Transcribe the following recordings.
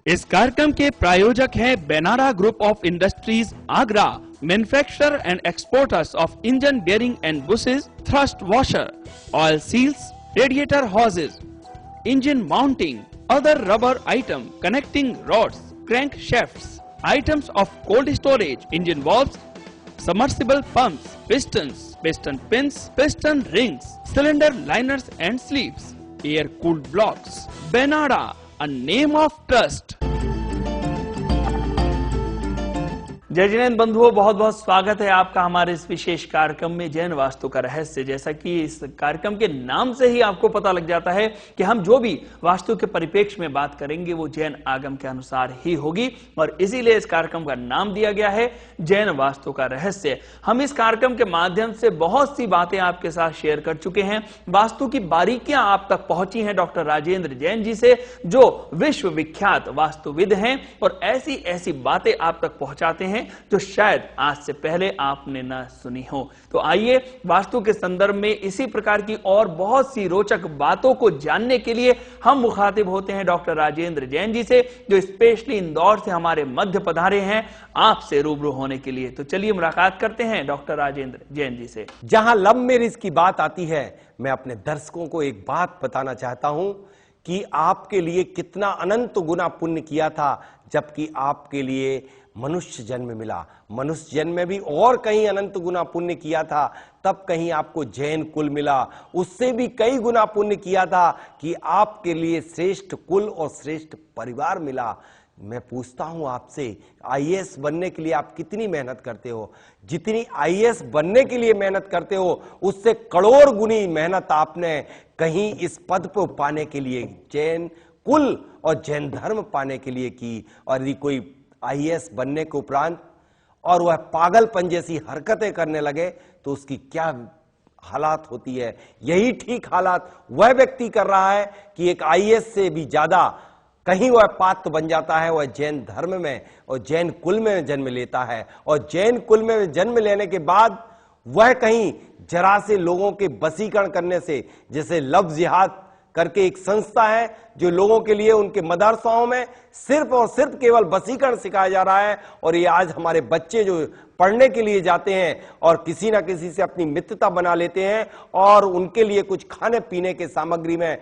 इस कार्यक्रम के प्रायोजक हैं बेनाडा group of industries Agra, manufacturer and exporters of engine bearing and bushes, thrust washer, oil seals, radiator hoses, engine mounting, other rubber item, connecting rods, crankshafts, items of cold storage, engine valves, submersible pumps, pistons, piston pins, piston rings, cylinder liners and sleeves, air cooled blocks. Benada, a name of trust. जय जिनेंद्र बंधुओं, बहुत बहुत स्वागत है आपका हमारे इस विशेष कार्यक्रम में जैन वास्तु का रहस्य। जैसा कि इस कार्यक्रम के नाम से ही आपको पता लग जाता है कि हम जो भी वास्तु के परिप्रेक्ष्य में बात करेंगे वो जैन आगम के अनुसार ही होगी, और इसीलिए इस कार्यक्रम का नाम दिया गया है जैन वास्तु का रहस्य। हम इस कार्यक्रम के माध्यम से बहुत सी बातें आपके साथ शेयर कर चुके हैं। वास्तु की बारीकियां आप तक पहुंची हैं डॉक्टर राजेंद्र जैन जी से, जो विश्व विख्यात वास्तुविद हैं, और ऐसी ऐसी बातें आप तक पहुंचाते हैं जो शायद आज से पहले आपने ना सुनी हो। तो आइए वास्तु के संदर्भ में इसी प्रकार की और बहुत सी रोचक बातों को जानने के लिए हम मुखातिब होते हैं डॉक्टर राजेंद्र जैन जी से, जो स्पेशली इंदौर से हमारे मध्य पधारे हैं आपसे रूबरू होने के लिए। तो चलिए मुलाकात करते हैं डॉक्टर राजेंद्र जैन जी से। जहां लव मैरिज की बात आती है, मैं अपने दर्शकों को एक बात बताना चाहता हूं कि आपके लिए कितना अनंत गुना पुण्य किया था जबकि आपके लिए मनुष्य जन्म मिला। मनुष्य जन्म में भी और कहीं अनंत गुना पुण्य किया था, तब कहीं आपको जैन कुल मिला। उससे भी कई गुना पुण्य किया था कि आपके लिए श्रेष्ठ कुल और श्रेष्ठ परिवार मिला। मैं पूछता हूं आपसे, आईएएस बनने के लिए आप कितनी मेहनत करते हो? जितनी आईएएस बनने के लिए मेहनत करते हो, उससे करोड़ गुनी मेहनत आपने कहीं इस पद को पाने के लिए, जैन कुल और जैन धर्म पाने के लिए की। और यदि कोई आईएएस बनने के उपरांत और वह पागलपन जैसी हरकतें करने लगे तो उसकी क्या हालात होती है। यही ठीक हालात वह व्यक्ति कर रहा है कि एक आईएएस से भी ज्यादा कहीं वह पात्र बन जाता है। वह जैन धर्म में और जैन कुल में जन्म लेता है, और जैन कुल में जन्म लेने के बाद वह कहीं जरा से लोगों के वशीकरण करने से, जैसे लव जिहाद करके एक संस्था है जो लोगों के लिए उनके मदरसाओं में सिर्फ और सिर्फ केवल वशीकरण सिखाया जा रहा है। और ये आज हमारे बच्चे जो पढ़ने के लिए जाते हैं और किसी ना किसी से अपनी मित्रता बना लेते हैं और उनके लिए कुछ खाने पीने के सामग्री में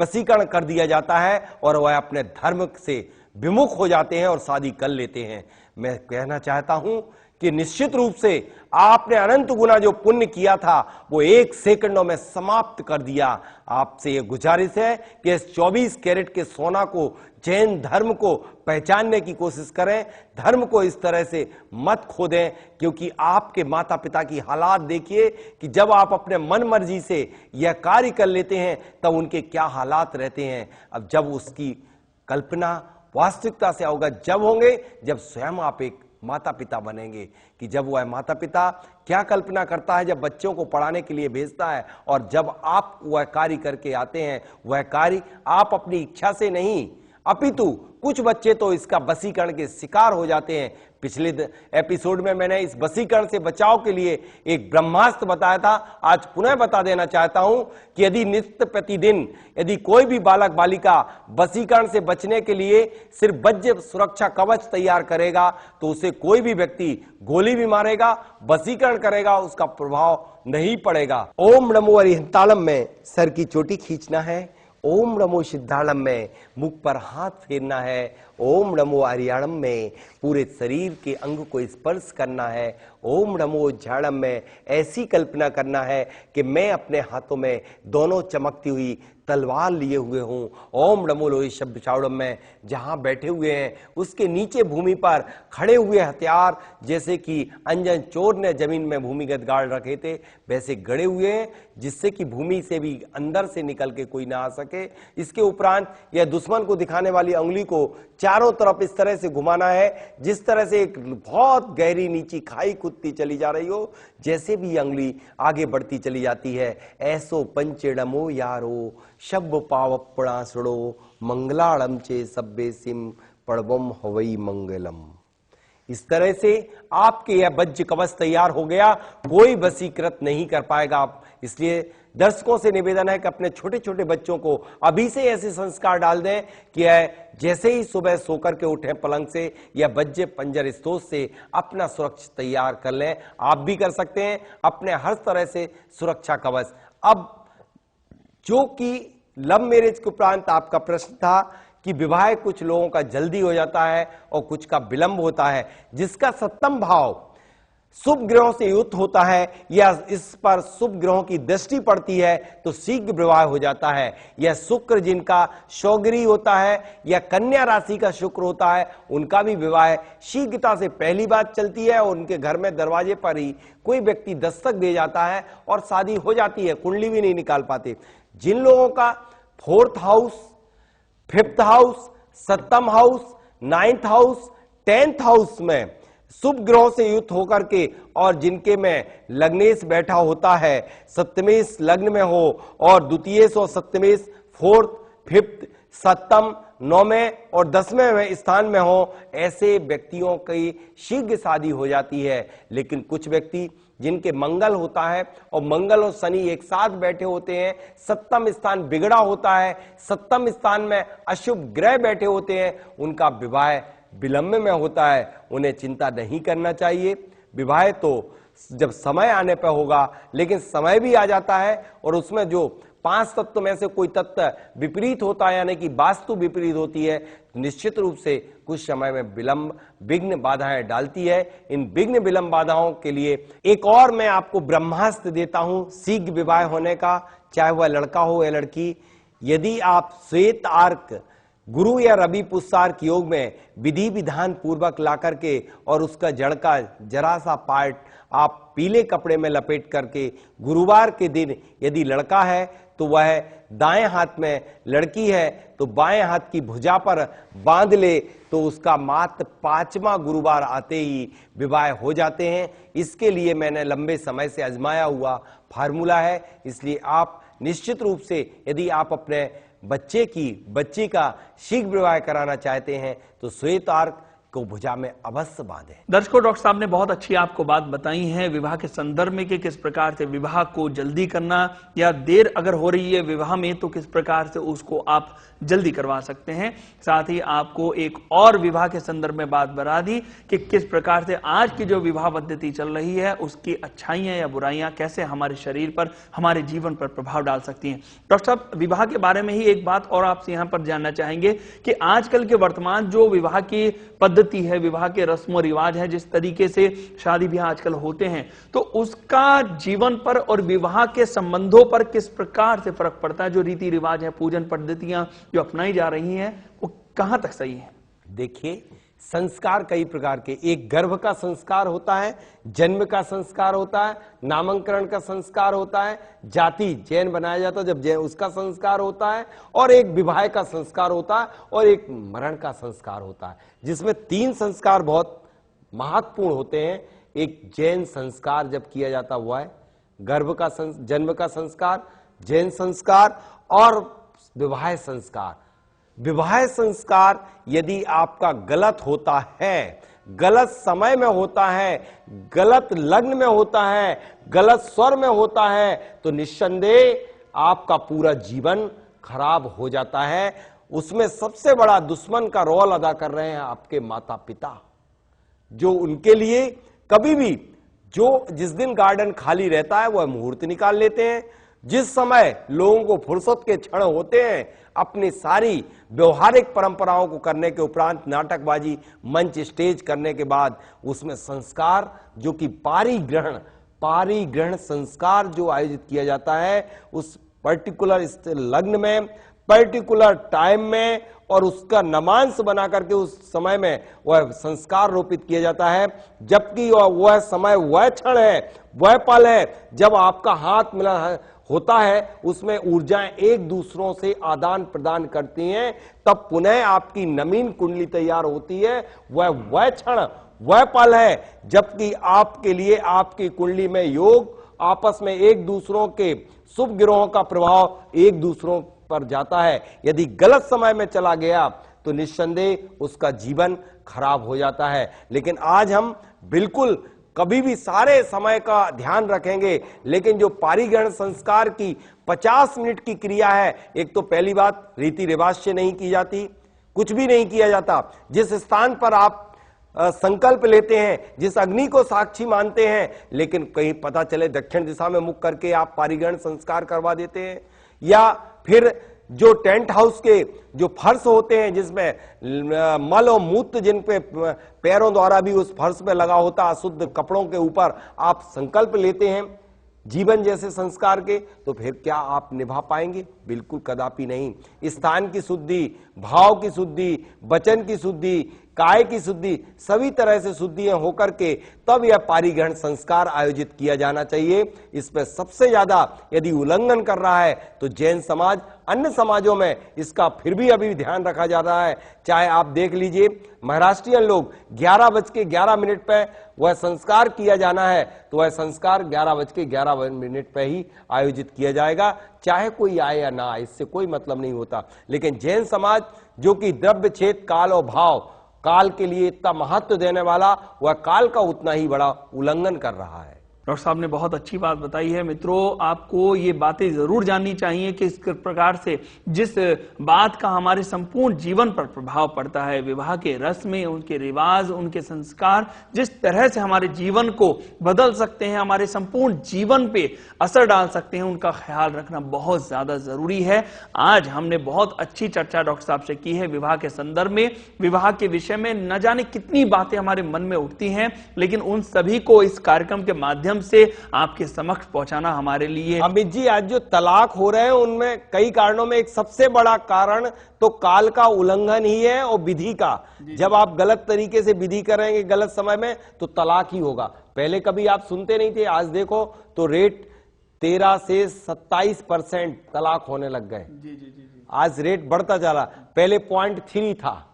वशीकरण कर दिया जाता है और वह अपने धर्म से विमुख हो जाते हैं और शादी कर लेते हैं। मैं कहना चाहता हूं कि निश्चित रूप से आपने अनंत गुना जो पुण्य किया था वो 1 सेकंडों में समाप्त कर दिया। आपसे ये गुजारिश है कि इस 24 कैरेट के सोना को, जैन धर्म को पहचानने की कोशिश करें। धर्म को इस तरह से मत खो दें, क्योंकि आपके माता पिता की हालात देखिए कि जब आप अपने मन मर्जी से यह कार्य कर लेते हैं तब उनके क्या हालात रहते हैं। अब जब उसकी कल्पना वास्तविकता से होगा जब होंगे जब स्वयं आप एक माता पिता बनेंगे, कि जब वह माता पिता क्या कल्पना करता है जब बच्चों को पढ़ाने के लिए भेजता है, और जब आप वह कार्य करके आते हैं, वह कार्य आप अपनी इच्छा से नहीं, अपितु कुछ बच्चे तो इसका वशीकरण के शिकार हो जाते हैं। पिछले एपिसोड में मैंने इस वशीकरण से बचाव के लिए एक ब्रह्मास्त्र बताया था। आज पुनः बता देना चाहता हूं कि यदि नित्य प्रतिदिन यदि कोई भी बालक बालिका वशीकरण से बचने के लिए सिर्फ वज्र सुरक्षा कवच तैयार करेगा तो उसे कोई भी व्यक्ति गोली भी मारेगा, वशीकरण करेगा, उसका प्रभाव नहीं पड़ेगा। ओम नमो अरिहंतालम में सर की चोटी खींचना है। ओम नमो सिद्धाणम में मुख पर हाथ फेरना है। ओम नमो हरियाणम में पूरे शरीर के अंग को स्पर्श करना है। ओम नमो झाड़म में ऐसी कल्पना करना है कि मैं अपने हाथों में दोनों चमकती हुई तलवार लिए हुए हूं। ओम नमो लोही शब्द चावड़म में जहां बैठे हुए हैं उसके नीचे भूमि पर खड़े हुए हथियार, जैसे कि अंजन चोर ने जमीन में भूमिगत गाड़ रखे थे, वैसे गड़े हुए हैं, जिससे कि भूमि से भी अंदर से निकल के कोई ना आ सके। इसके उपरांत यह दुश्मन को दिखाने वाली उंगली को चारों तरफ इस तरह से घुमाना है जिस तरह से एक बहुत गहरी नीची खाई खुदती चली जा रही हो, जैसे भी उंगली आगे बढ़ती चली जाती है। ऐसो पंचेडमो यारो शब्द पावपणासुड़ो मंगलाड़म चे सब्बे सिम पड़वम हवई मंगलम। इस तरह से आपके यह वज्र कवच तैयार हो गया, कोई वशीकृत नहीं कर पाएगा आप। इसलिए दर्शकों से निवेदन है कि अपने छोटे छोटे बच्चों को अभी से ऐसे संस्कार डाल दें कि जैसे ही सुबह सोकर के उठे पलंग से या वज्र पंजर स्तोत्र से अपना सुरक्षा तैयार कर लें। आप भी कर सकते हैं अपने हर तरह से सुरक्षा कवच। अब जो कि लव मैरिज के उपरांत आपका प्रश्न था कि विवाह कुछ लोगों का जल्दी हो जाता है और कुछ का विलंब होता है, जिसका सप्तम भाव शुभ ग्रहों से युक्त होता है या इस पर शुभ ग्रहों की दृष्टि पड़ती है तो शीघ्र विवाह हो जाता है। यह शुक्र जिनका शौगरी होता है या कन्या राशि का शुक्र होता है, उनका भी विवाह शीघ्रता से पहली बात चलती है और उनके घर में दरवाजे पर ही कोई व्यक्ति दस्तक दे जाता है और शादी हो जाती है, कुंडली भी नहीं निकाल पाते। जिन लोगों का 4th house, 5th house, 7th house, 9th house, 10th house में शुभ ग्रहों से युक्त होकर के और जिनके में लग्नेश बैठा होता है, सप्तमेश लग्न में हो और द्वितीयेश और सप्तमेश 4th, 5th, 7th, 9वें और 10वें स्थान में हो, ऐसे व्यक्तियों की शीघ्र शादी हो जाती है। लेकिन कुछ व्यक्ति जिनके मंगल होता है और मंगल और शनि एक साथ बैठे होते हैं, 7th स्थान बिगड़ा होता है, 7th स्थान में अशुभ ग्रह बैठे होते हैं, उनका विवाह विलंब में होता है। उन्हें चिंता नहीं करना चाहिए, विवाह तो जब समय आने पर होगा, लेकिन समय भी आ जाता है और उसमें जो 5 तत्व में से कोई तत्व विपरीत होता है यानी कि वास्तु विपरीत होती है, निश्चित रूप से कुछ समय में विलंब विघ्न बाधाएं डालती है। इन विघ्न विलंब बाधाओं के लिए एक और मैं आपको ब्रह्मास्त्र देता हूं शीघ्र विवाह होने का, चाहे वह लड़का हो या लड़की। यदि आप श्वेत आर्क गुरु या रवि पुष्यार्क योग में विधि विधान पूर्वक ला करके और उसका जड़ का जरा सा पार्ट आप पीले कपड़े में लपेट करके गुरुवार के दिन यदि लड़का है तो वह दाएं हाथ में, लड़की है तो बाएं हाथ की भुजा पर बांध ले तो उसका मात्र 5वां गुरुवार आते ही विवाह हो जाते हैं। इसके लिए मैंने लंबे समय से आजमाया हुआ फार्मूला है। इसलिए आप निश्चित रूप से यदि आप अपने बच्ची का शीघ्र विवाह कराना चाहते हैं तो श्वेत आर्क को भुजा में अवश्य बांधें। दर्शकों, डॉक्टर साहब ने बहुत अच्छी आपको बात बताई है विवाह के संदर्भ में कि किस प्रकार से विवाह को जल्दी करना या देर अगर हो रही है विवाह में तो किस प्रकार से उसको आप जल्दी करवा सकते हैं। साथ ही आपको एक और विवाह के संदर्भ में बात बता दी कि किस प्रकार से आज की जो विवाह पद्धति चल रही है उसकी अच्छाइयां या बुराइयां कैसे हमारे शरीर पर, हमारे जीवन पर प्रभाव डाल सकती हैं। डॉक्टर साहब, विवाह के बारे में ही एक बात और आपसे यहां पर जानना चाहेंगे कि आजकल के वर्तमान जो विवाह की पद्धति है, विवाह के रस्म रिवाज है, जिस तरीके से शादी ब्याह आजकल होते हैं, तो उसका जीवन पर और विवाह के संबंधों पर किस प्रकार से फर्क पड़ता है? जो रीति रिवाज है, पूजन पद्धतियां जो अपनाई जा रही हैं, वो कहां तक सही है? देखिए, संस्कार कई प्रकार के, एक गर्भ का संस्कार होता है, जन्म का संस्कार होता है, नामकरण का संस्कार होता है, जाति जैन बनाया जाता है जब जैन उसका संस्कार होता है, और एक विवाह का संस्कार होता है और एक मरण का संस्कार होता है, जिसमें 3 संस्कार बहुत महत्वपूर्ण होते हैं। एक जैन संस्कार जब किया जाता हुआ है, गर्भ का जन्म का संस्कार, जैन संस्कार और विवाह संस्कार। विवाह संस्कार यदि आपका गलत होता है, गलत समय में होता है, गलत लग्न में होता है, गलत स्वर में होता है, तो निस्संदेह आपका पूरा जीवन खराब हो जाता है। उसमें सबसे बड़ा दुश्मन का रोल अदा कर रहे हैं आपके माता पिता, जो उनके लिए कभी भी जो जिस दिन गार्डन खाली रहता है वह मुहूर्त निकाल लेते हैं। जिस समय लोगों को फुर्सत के क्षण होते हैं, अपनी सारी व्यवहारिक परंपराओं को करने के उपरांत नाटकबाजी मंच स्टेज करने के बाद उसमें संस्कार जो कि पारिग्रहण संस्कार जो आयोजित किया जाता है, उस पर्टिकुलर लग्न में, पर्टिकुलर टाइम में और उसका नमांश बना करके उस समय में वह संस्कार रोपित किया जाता है। जबकि वह समय, वह क्षण है, वह पल है जब आपका हाथ मिला होता है, उसमें ऊर्जाएं एक दूसरों से आदान प्रदान करती हैं, तब पुनः आपकी नवीन कुंडली तैयार होती है। वह क्षण, वह पल है जबकि आपके लिए आपकी कुंडली में योग, आपस में एक दूसरों के शुभ ग्रहों का प्रभाव एक दूसरों पर जाता है। यदि गलत समय में चला गया तो निस्संदेह उसका जीवन खराब हो जाता है। लेकिन आज हम बिल्कुल कभी भी सारे समय का ध्यान रखेंगे, लेकिन जो पारिग्रहण संस्कार की 50 मिनट की क्रिया है, एक तो पहली बात रीति रिवाज से नहीं की जाती, कुछ भी नहीं किया जाता। जिस स्थान पर आप संकल्प लेते हैं, जिस अग्नि को साक्षी मानते हैं, लेकिन कहीं पता चले दक्षिण दिशा में मुख करके आप पारिग्रहण संस्कार करवा देते हैं, या फिर जो टेंट हाउस के जो फर्श होते हैं जिसमें मल और मूत्र जिन पे पैरों द्वारा भी उस फर्श पे लगा होता, अशुद्ध कपड़ों के ऊपर आप संकल्प लेते हैं जीवन जैसे संस्कार के, तो फिर क्या आप निभा पाएंगे? बिल्कुल कदापि नहीं। स्थान की शुद्धि, भाव की शुद्धि, वचन की शुद्धि, काय की शुद्धि, सभी तरह से शुद्धियां होकर के तब यह पारिग्रहण संस्कार आयोजित किया जाना चाहिए। इस पर सबसे ज्यादा यदि उल्लंघन कर रहा है तो जैन समाज, अन्य समाजों में इसका फिर भी अभी ध्यान रखा जा रहा है। चाहे आप देख लीजिए महाराष्ट्रियन लोग 11:11 पे वह संस्कार किया जाना है, तो वह संस्कार 11:11 पे ही आयोजित किया जाएगा, चाहे कोई आए या ना आए, इससे कोई मतलब नहीं होता। लेकिन जैन समाज जो कि द्रव्य छेद काल और भाव, काल के लिए इतना महत्व देने वाला, वह काल का उतना ही बड़ा उल्लंघन कर रहा है। डॉक्टर साहब ने बहुत अच्छी बात बताई है। मित्रों, आपको ये बातें जरूर जाननी चाहिए कि इस प्रकार से जिस बात का हमारे संपूर्ण जीवन पर प्रभाव पड़ता है, विवाह के रस्में, उनके रिवाज, उनके संस्कार जिस तरह से हमारे जीवन को बदल सकते हैं, हमारे संपूर्ण जीवन पे असर डाल सकते हैं, उनका ख्याल रखना बहुत ज्यादा जरूरी है। आज हमने बहुत अच्छी चर्चा डॉक्टर साहब से की है विवाह के संदर्भ में। विवाह के विषय में न जाने कितनी बातें हमारे मन में उठती हैं, लेकिन उन सभी को इस कार्यक्रम के माध्यम से आपके समक्ष पहुंचाना हमारे लिए। अमित जी, आज जो तलाक हो रहे हैं उनमें कई कारणों में एक सबसे बड़ा कारण तो काल का उल्लंघन ही है और विधि का। जब आप गलत तरीके से विधि करेंगे गलत समय में तो तलाक ही होगा। पहले कभी आप सुनते नहीं थे, आज देखो तो रेट 13 से 27% तलाक होने लग गए। आज रेट बढ़ता चला, पहले 0.3 था।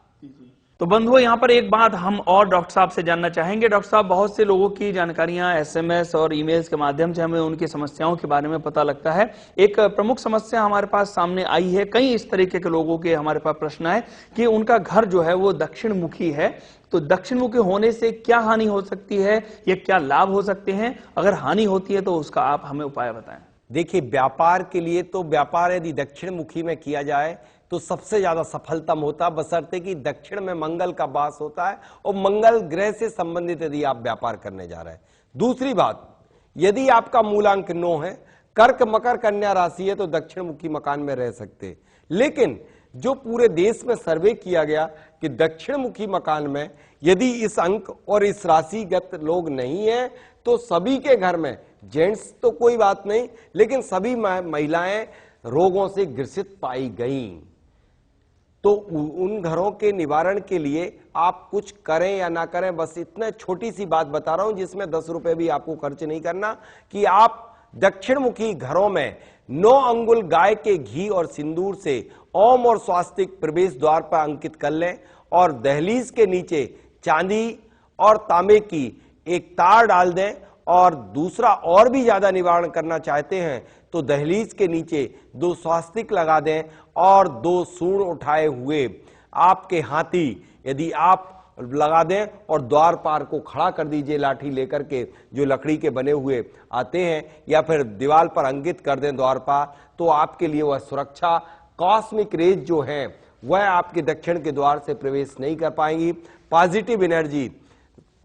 तो बंधुओं, यहाँ पर एक बात हम और डॉक्टर साहब से जानना चाहेंगे। डॉक्टर साहब, बहुत से लोगों की जानकारियां एसएमएस और ईमेल्स के माध्यम से हमें उनकी समस्याओं के बारे में पता लगता है। एक प्रमुख समस्या हमारे पास सामने आई है, कई इस तरीके के लोगों के हमारे पास प्रश्न है कि उनका घर जो है वो दक्षिण मुखी है, तो दक्षिण मुखी होने से क्या हानि हो सकती है या क्या लाभ हो सकते हैं? अगर हानि होती है तो उसका आप हमें उपाय बताएं। देखिए, व्यापार के लिए तो व्यापार यदि दक्षिण मुखी में किया जाए तो सबसे ज्यादा सफलतम होता, बशर्ते कि दक्षिण में मंगल का वास होता है और मंगल ग्रह से संबंधित यदि आप व्यापार करने जा रहे हैं। दूसरी बात, यदि आपका मूलांक 9 है, कर्क मकर कन्या राशि है, तो दक्षिण मुखी मकान में रह सकते। लेकिन जो पूरे देश में सर्वे किया गया कि दक्षिण मुखी मकान में यदि इस अंक और इस राशिगत लोग नहीं है तो सभी के घर में, जेंट्स तो कोई बात नहीं, लेकिन सभी महिलाएं रोगों से ग्रसित पाई गईं। तो उन घरों के निवारण के लिए आप कुछ करें या ना करें, बस इतना छोटी सी बात बता रहा हूं जिसमें 10 रुपए भी आपको खर्च नहीं करना, कि आप दक्षिण मुखी घरों में 9 अंगुल गाय के घी और सिंदूर से ओम और स्वास्तिक प्रवेश द्वार पर अंकित कर लें और दहलीज के नीचे चांदी और तांबे की एक तार डाल दें। और दूसरा, और भी ज्यादा निवारण करना चाहते हैं तो दहलीज के नीचे 2 स्वास्तिक लगा दें और 2 सूंड उठाए हुए आपके हाथी यदि आप लगा दें और द्वार पार को खड़ा कर दीजिए लाठी लेकर के, जो लकड़ी के बने हुए आते हैं, या फिर दीवार पर अंकित कर दें द्वार पार, तो आपके लिए वह सुरक्षा, कॉस्मिक रेज जो है वह आपके दक्षिण के द्वार से प्रवेश नहीं कर पाएंगी। पॉजिटिव एनर्जी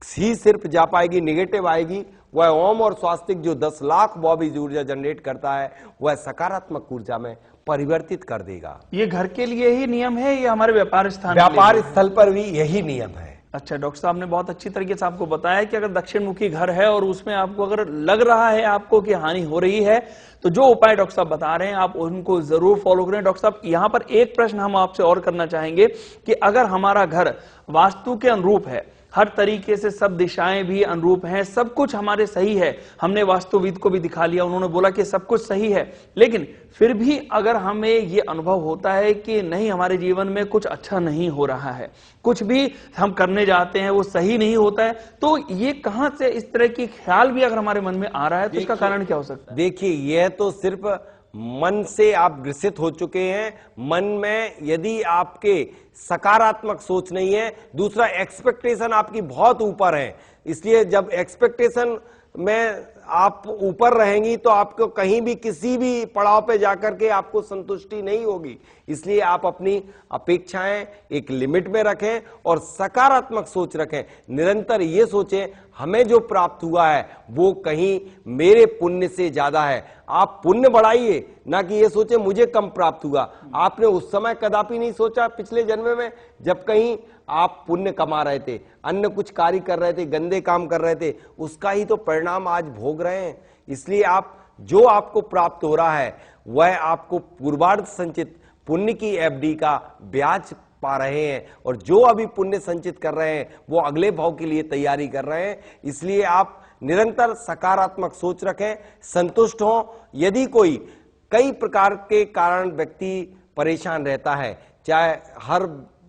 ही सिर्फ जा पाएगी, निगेटिव आएगी। वह ओम और स्वास्तिक जो 10 लाख बॉबीज ऊर्जा जनरेट करता है वह सकारात्मक ऊर्जा में परिवर्तित कर देगा। ये घर के लिए ही नियम है या हमारे व्यापार स्थान? व्यापार स्थल पर भी यही नियम है। अच्छा, डॉक्टर साहब ने बहुत अच्छी तरीके से आपको बताया कि अगर दक्षिण मुखी घर है और उसमें आपको अगर लग रहा है आपको कि हानि हो रही है, तो जो उपाय डॉक्टर साहब बता रहे हैं आप उनको जरूर फॉलो करें। डॉक्टर साहब, यहां पर एक प्रश्न हम आपसे और करना चाहेंगे कि अगर हमारा घर वास्तु के अनुरूप है, हर तरीके से सब दिशाएं भी अनुरूप हैं, सब कुछ हमारे सही है, हमने वास्तुविद को भी दिखा लिया, उन्होंने बोला कि सब कुछ सही है, लेकिन फिर भी अगर हमें ये अनुभव होता है कि नहीं, हमारे जीवन में कुछ अच्छा नहीं हो रहा है, कुछ भी हम करने जाते हैं वो सही नहीं होता है, तो ये कहां से इस तरह की ख्याल भी अगर हमारे मन में आ रहा है तो इसका कारण क्या हो सकता है? देखिए, यह तो सिर्फ मन से आप ग्रसित हो चुके हैं। मन में यदि आपके सकारात्मक सोच नहीं है, दूसरा एक्सपेक्टेशन आपकी बहुत ऊपर है, इसलिए जब एक्सपेक्टेशन में आप ऊपर रहेंगी तो आपको कहीं भी किसी भी पड़ाव पे जाकर के आपको संतुष्टि नहीं होगी। इसलिए आप अपनी अपेक्षाएं एक लिमिट में रखें और सकारात्मक सोच रखें। निरंतर ये सोचें हमें जो प्राप्त हुआ है वो कहीं मेरे पुण्य से ज्यादा है। आप पुण्य बढ़ाइए, ना कि ये सोचे मुझे कम प्राप्त हुआ। आपने उस समय कदापि नहीं सोचा पिछले जन्म में जब कहीं आप पुण्य कमा रहे थे, अन्य कुछ कार्य कर रहे थे, गंदे काम कर रहे थे, उसका ही तो परिणाम आज भोग रहे हैं। इसलिए आप जो आपको प्राप्त हो रहा है वह आपको पूर्वार्ध संचित पुण्य की एफडी का ब्याज पा रहे हैं, और जो अभी पुण्य संचित कर रहे हैं वो अगले भाव के लिए तैयारी कर रहे हैं। इसलिए आप निरंतर सकारात्मक सोच रखें, संतुष्ट हों। यदि कोई कई प्रकार के कारण व्यक्ति परेशान रहता है, चाहे हर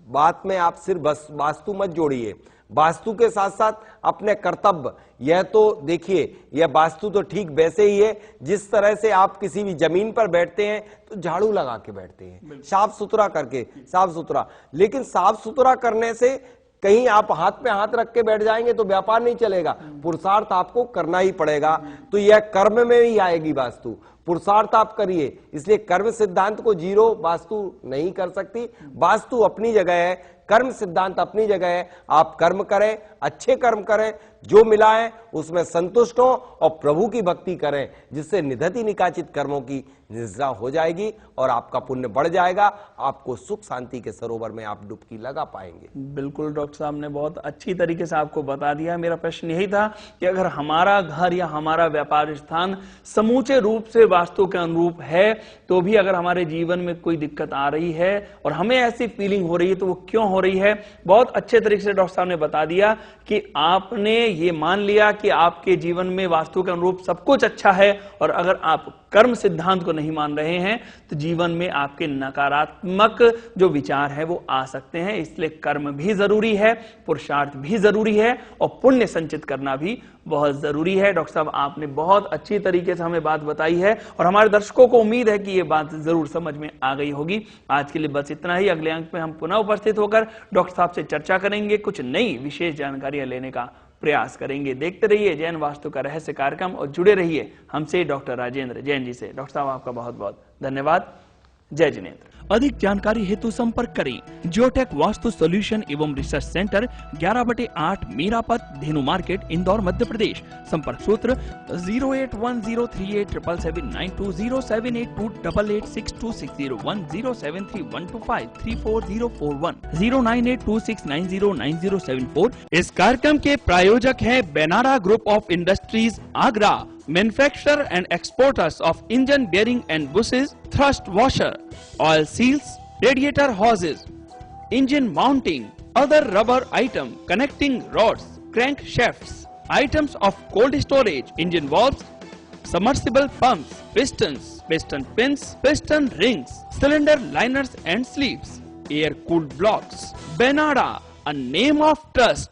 बात में आप सिर्फ बस वास्तु मत जोड़िए, वास्तु के साथ साथ अपने कर्तव्य, यह तो देखिए, यह वास्तु तो ठीक वैसे ही है जिस तरह से आप किसी भी जमीन पर बैठते हैं तो झाड़ू लगा के बैठते हैं, साफ सुथरा करके, साफ सुथरा। लेकिन साफ सुथरा करने से कहीं आप हाथ पे हाथ रख के बैठ जाएंगे तो व्यापार नहीं चलेगा, पुरुषार्थ आपको करना ही पड़ेगा। तो यह कर्म में ही आएगी वास्तु, पुरुषार्थ आप करिए। इसलिए कर्म सिद्धांत को जीरो वास्तु नहीं कर सकती। वास्तु अपनी जगह है, कर्म सिद्धांत अपनी जगह है। आप कर्म करें, अच्छे कर्म करें, जो मिला है उसमें संतुष्ट हो और प्रभु की भक्ति करें, जिससे निधति निकाचित कर्मों की निद्रा हो जाएगी और आपका पुण्य बढ़ जाएगा। आपको सुख शांति के सरोवर में आप डुबकी लगा पाएंगे। बिल्कुल डॉक्टर साहब ने बहुत अच्छी तरीके से आपको बता दिया। मेरा प्रश्न यही था कि अगर हमारा घर या हमारा व्यापार स्थान समूचे रूप से वास्तु के अनुरूप है, तो भी अगर हमारे जीवन में कोई दिक्कत आ रही है और हमें ऐसी फीलिंग हो रही है तो वो क्यों हो रही है। बहुत अच्छे तरीके से डॉक्टर साहब ने बता दिया कि आपने ये मान लिया कि आपके जीवन में वास्तु के अनुरूप सब कुछ अच्छा है, और अगर आप कर्म सिद्धांत को नहीं मान रहे हैं तो जीवन में आपके नकारात्मक जो विचार है वो आ सकते हैं। इसलिए कर्म भी जरूरी है, पुरुषार्थ भी जरूरी है और पुण्य संचित करना भी बहुत जरूरी है। डॉक्टर साहब आपने बहुत अच्छी तरीके से हमें बात बताई है और हमारे दर्शकों को उम्मीद है कि ये बात जरूर समझ में आ गई होगी। आज के लिए बस इतना ही। अगले अंक में हम पुनः उपस्थित होकर डॉक्टर साहब से चर्चा करेंगे, कुछ नई विशेष जानकारियां लेने का प्रयास करेंगे। देखते रहिए जैन वास्तु का रहस्य कार्यक्रम और जुड़े रहिए हमसे डॉक्टर राजेंद्र जैन जी से। डॉक्टर साहब आपका बहुत बहुत धन्यवाद। जय जिनेन्द्र। अधिक जानकारी हेतु संपर्क करें जियोटेक वास्तु सॉल्यूशन एवं रिसर्च सेंटर 11/8 मीरापत धेनु मार्केट इंदौर मध्य प्रदेश। संपर्क सूत्र 08103877792 07828862601 07312534041 09826909074। इस कार्यक्रम के प्रायोजक हैं बेनारा group of industries Agra, manufacturer and exporters of engine bearing and bushings, thrust washer, oil seals, radiator hoses, engine mounting, other rubber item, connecting rods, crankshafts, items of cold storage, engine valves, submersible pumps, pistons, piston pins, piston rings, cylinder liners and sleeves, air cooled blocks. Benara, a name of trust.